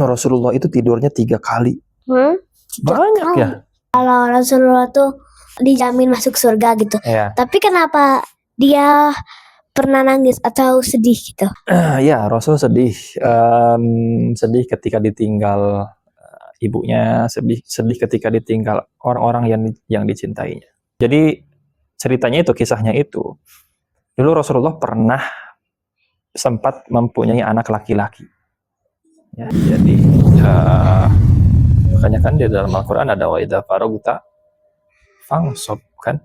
Rasulullah itu tidurnya 3 kali. Banyak ya. Kalau Rasulullah tuh dijamin masuk surga gitu. Ya. Tapi kenapa dia pernah nangis atau sedih gitu? Ya, Rasul sedih. Sedih ketika ditinggal ibunya, sedih ketika ditinggal orang-orang yang dicintainya. Jadi ceritanya itu, kisahnya itu. Dulu Rasulullah pernah sempat mempunyai anak laki-laki. Ya, jadi makanya kan di dalam Al-Quran ada wa idza faragta fangsob kan.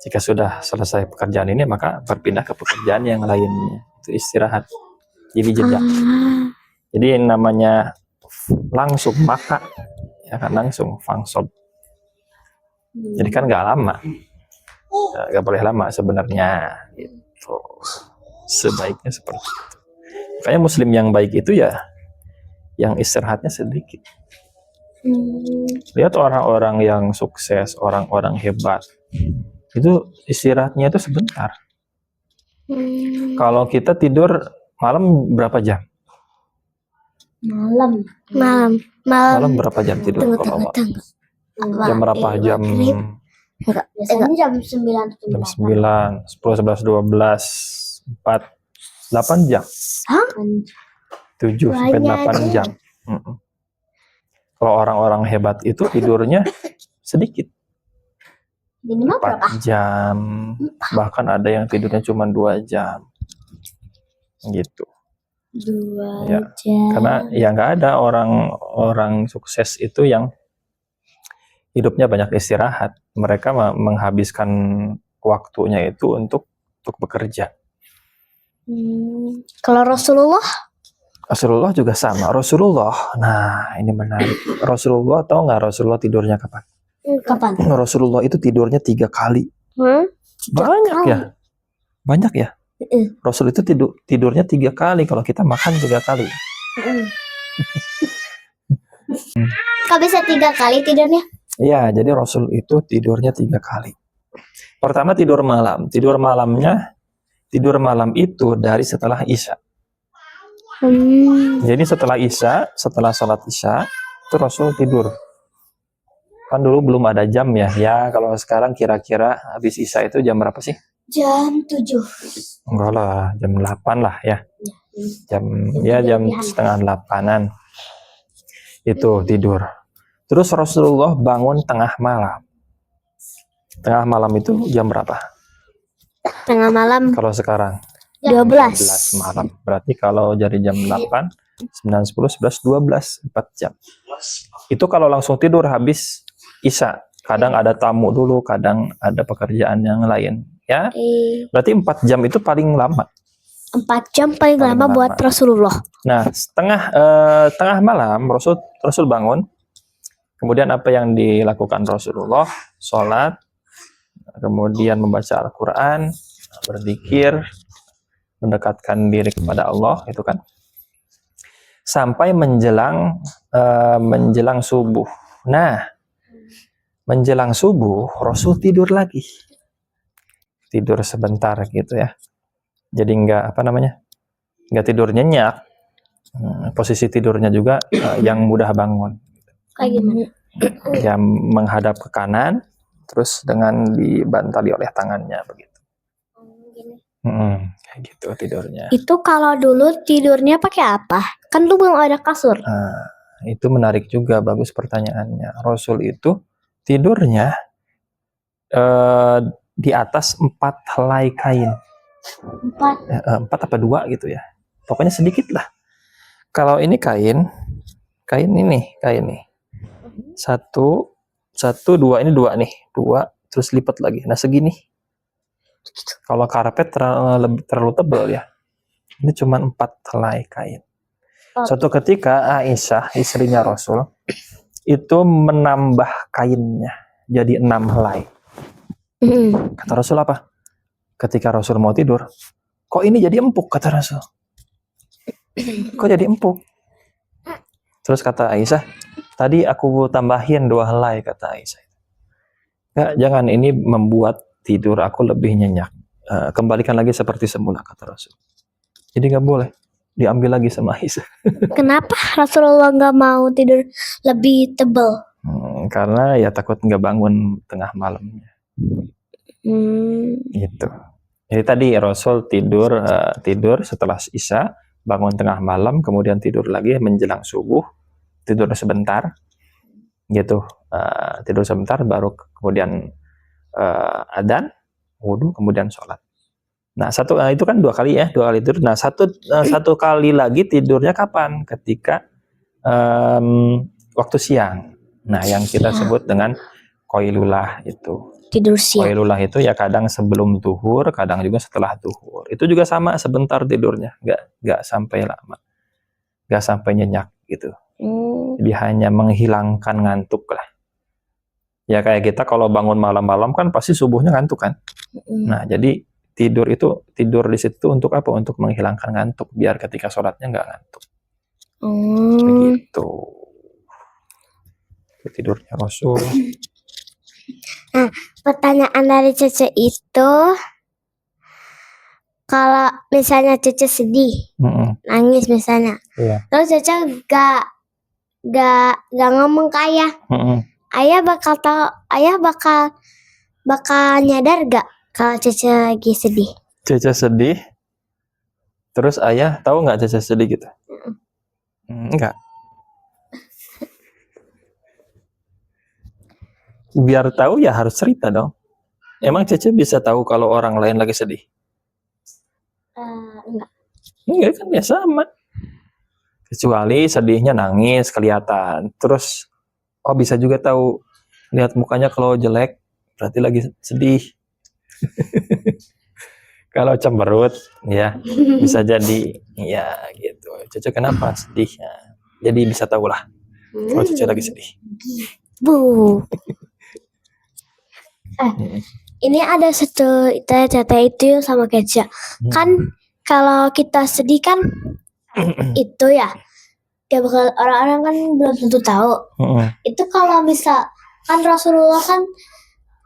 Jika sudah selesai pekerjaan ini maka berpindah ke pekerjaan yang lainnya. Itu istirahat. Jadi jeda. Jadi namanya langsung maka ya kan langsung fangsob. Jadi kan nggak lama. Nggak boleh lama sebenarnya. Gitu. Sebaiknya seperti itu. Makanya muslim yang baik itu ya yang istirahatnya sedikit. Lihat orang-orang yang sukses, orang-orang hebat, itu istirahatnya itu sebentar. Kalau kita tidur malam berapa jam? Malam Berapa jam tidur? Tunggu. Jam berapa? Jam Biasanya jam 9. jam 9, 10, 11, 12, 4, 8 jam. 7 sampai 8 jam. Kalau orang-orang hebat itu tidurnya sedikit. Minimal 4 jam. Bahkan ada yang tidurnya cuma 2 jam. Gitu. 2 ya. jam. Karena ya nggak ada orang sukses itu yang hidupnya banyak istirahat. Mereka menghabiskan waktunya itu untuk bekerja. Kalau Rasulullah juga sama. Rasulullah, nah ini menarik. Rasulullah tahu nggak Rasulullah tidurnya kapan? Rasulullah itu tidurnya 3 kali. Banyak ya? Banyak ya? Rasul itu tidurnya 3 kali. Kalau kita makan 3 kali. Kok bisa 3 kali tidurnya? Iya, jadi Rasul itu tidurnya 3 kali. Pertama tidur malam. Tidur malam itu dari setelah Isya. Jadi setelah Isya, setelah sholat Isya, itu Rasul tidur. Kan dulu belum ada jam ya. Ya kalau sekarang kira-kira habis Isya itu jam berapa sih? Jam 7. Enggak lah, jam 8 lah ya. Jam 7:30-an. Itu tidur. Terus Rasulullah bangun tengah malam. Tengah malam itu jam berapa? Tengah malam. Kalau sekarang? 12 malam. Berarti kalau dari jam 8, 9, 10, 11, 12, 4 jam. Itu kalau langsung tidur habis Isya. Kadang ada tamu dulu, kadang ada pekerjaan yang lain. Ya, berarti 4 jam itu paling lama. 4 jam paling lama buat Rasulullah. Nah, tengah malam Rasul bangun. Kemudian apa yang dilakukan Rasulullah? Sholat, kemudian membaca Al-Quran, berzikir, mendekatkan diri kepada Allah, itu kan. Sampai menjelang subuh. Nah, menjelang subuh Rasul tidur lagi. Tidur sebentar gitu ya. Jadi nggak tidur nyenyak. Posisi tidurnya juga yang mudah bangun. Kayak gimana? Ya menghadap ke kanan, terus dengan dibantali oleh tangannya begitu. Kayak gitu tidurnya. Itu kalau dulu tidurnya pakai apa? Kan lu belum ada kasur. Itu menarik juga, bagus pertanyaannya. Rasul itu tidurnya di atas 4 helai kain. 4 apa 2 gitu ya. Pokoknya sedikit lah. Kalau ini kain nih. 1, 2, ini 2 nih. 2, terus lipat lagi. Nah segini. Kalau karpet terlalu tebal ya. Ini cuma 4 helai kain. Suatu ketika Aisyah, istrinya Rasul, itu menambah kainnya jadi 6 helai. Kata Rasul apa? Ketika Rasul mau tidur, kok ini jadi empuk, kata Rasul. Kok jadi empuk? Terus kata Aisyah, tadi aku tambahin 2 helai, kata Aisyah. Nggak, jangan, ini membuat tidur aku lebih nyenyak. Kembalikan lagi seperti semula, kata Rasul. Jadi nggak boleh. diambil lagi sama Aisyah. Kenapa Rasulullah nggak mau tidur lebih tebal? Karena ya takut nggak bangun tengah malamnya. Gitu. Jadi tadi Rasul tidur setelah Isya, bangun tengah malam, kemudian tidur lagi menjelang subuh, tidur sebentar, gitu. Tidur sebentar, baru kemudian adzan, wudhu, kemudian sholat. Nah, itu kan 2 kali ya, 2 kali tidur. Nah, satu kali lagi tidurnya kapan? Ketika waktu siang. Nah, yang kita sebut dengan qailulah itu. Tidur siang. Qailulah itu ya kadang sebelum zuhur, kadang juga setelah zuhur. Itu juga sama, sebentar tidurnya, nggak sampai lama, nggak sampai nyenyak gitu. Jadi hanya menghilangkan ngantuk lah. Ya kayak kita kalau bangun malam-malam kan pasti subuhnya ngantuk kan. Nah, jadi tidur di situ untuk apa? Untuk menghilangkan ngantuk, biar ketika sholatnya nggak ngantuk. Begitu. Tidurnya Rasul. Nah, pertanyaan dari Cece itu, kalau misalnya Cece sedih, nangis misalnya, terus Cece gak ngomong ke ayah, ayah bakal nyadar gak kalau Cece lagi sedih? Cece sedih, terus ayah tahu nggak Cece sedih gitu? Enggak. Biar tahu ya harus cerita dong. Emang Cece bisa tahu kalau orang lain lagi sedih? Enggak. Enggak kan ya sama. Kecuali sedihnya nangis kelihatan. Terus bisa juga tahu, lihat mukanya kalau jelek berarti lagi sedih. Kalau cemberut ya bisa jadi ya gitu. Cece kenapa sedih? Jadi bisa tahu lah kalau Cece lagi sedih. Bu. Ini ada satu cerita itu sama Keja. Kan kalau kita sedih kan itu ya, bakal orang-orang kan belum tentu tahu. Itu kalau misal kan Rasulullah kan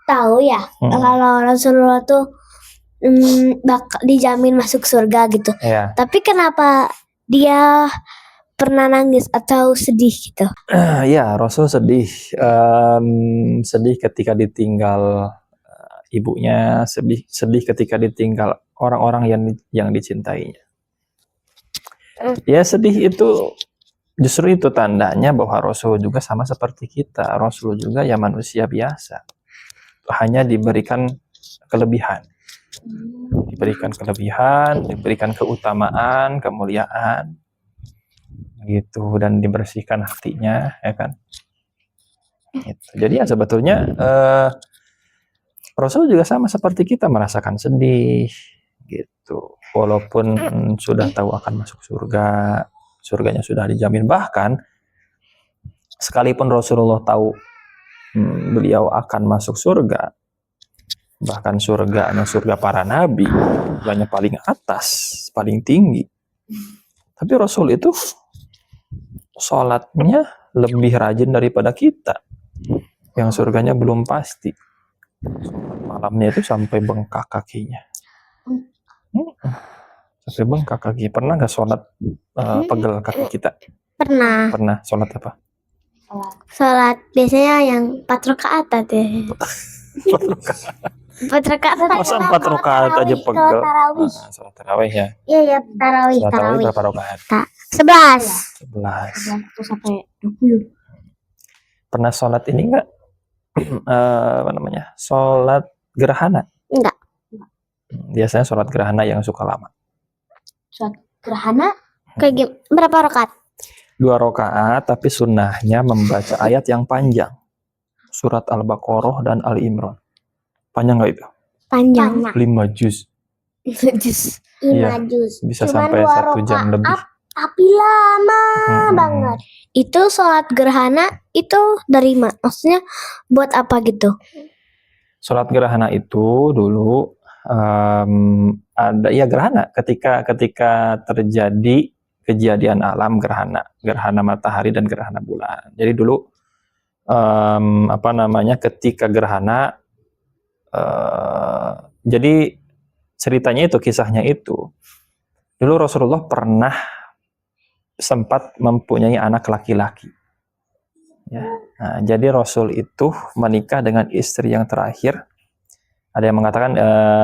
tahu ya, kalau Rasulullah tuh bakal dijamin masuk surga gitu. Tapi kenapa dia pernah nangis atau sedih gitu? Ya, Rasul sedih. Sedih ketika ditinggal ibunya, sedih ketika ditinggal orang-orang yang dicintainya. Ya, sedih itu justru itu tandanya bahwa Rasul juga sama seperti kita. Rasul juga ya manusia biasa. Hanya diberikan kelebihan. Diberikan keutamaan, kemuliaan. Gitu, dan dibersihkan hatinya, ya kan? Gitu. Jadi ya sebetulnya Rasul juga sama seperti kita, merasakan sedih gitu. Walaupun sudah tahu akan masuk surga, surganya sudah dijamin, bahkan sekalipun Rasulullah tahu beliau akan masuk surga, bahkan surga para nabi, surganya paling atas, paling tinggi. Tapi Rasul itu sholatnya lebih rajin daripada kita, yang surganya belum pasti. Malamnya itu sampai bengkak kakinya. Sampai bengkak kaki. Pernah nggak sholat pegel kaki kita? Pernah. Pernah. Sholat apa? Sholat biasanya yang 4 rakaat aja. 4 rakaat. Masa 4 rakaat aja pegel? Sholat tarawih ya? Iya, tarawih. Sholat tarawih berapa rakaat? 11. 11 sampai 20. Pernah sholat ini nggak? Sholat gerhana? Enggak. Biasanya sholat gerhana yang suka lama. Sholat gerhana kayak berapa rakaat? 2 rakaat, tapi sunnahnya membaca ayat yang panjang. Surat Al-Baqarah dan Al-Imran. Panjang nggak itu? Panjang. 5 juz. 5 juz. Iya, bisa sampai 1 jam lebih. Tapi lama banget. Itu sholat gerhana itu dari mana? Maksudnya buat apa gitu? Sholat gerhana itu dulu ada ya gerhana ketika terjadi kejadian alam gerhana matahari dan gerhana bulan. Jadi dulu ketika gerhana jadi ceritanya itu, kisahnya itu, dulu Rasulullah pernah sempat mempunyai anak laki-laki. Ya. Nah, jadi Rasul itu menikah dengan istri yang terakhir. Ada yang mengatakan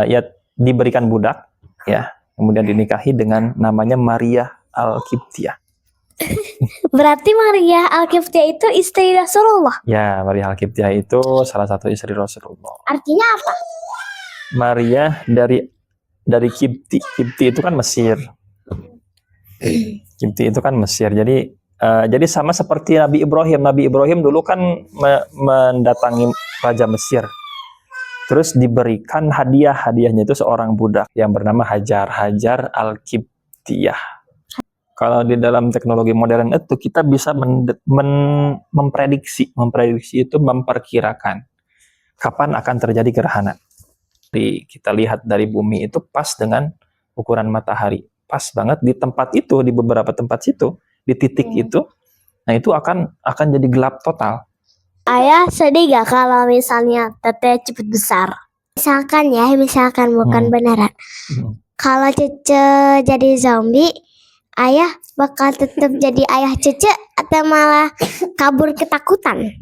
ya diberikan budak, ya, kemudian dinikahi dengan namanya Maria Al-Qibtiyah. Berarti Maria Al-Qibtiyah itu istri Rasulullah. Ya, Maria Al-Qibtiyah itu salah satu istri Rasulullah. Artinya apa? Maria dari Qibti. Qibti itu kan Mesir. Qibti itu kan Mesir. Jadi sama seperti Nabi Ibrahim. Nabi Ibrahim dulu kan mendatangi Raja Mesir. Terus diberikan hadiah. Hadiahnya itu seorang budak yang bernama Hajar Al-Qibtiyah. Kalau di dalam teknologi modern itu kita bisa memprediksi itu memperkirakan kapan akan terjadi gerhana. Kita lihat dari bumi itu pas dengan ukuran matahari. Pas banget di tempat itu, di beberapa tempat situ, di titik itu. Nah, itu akan jadi gelap total. Ayah sedih gak kalau misalnya Tete cepet besar? Misalkan bukan beneran. Kalau Cece jadi zombie, Ayah bakal tetap jadi ayah Cece atau malah kabur ketakutan?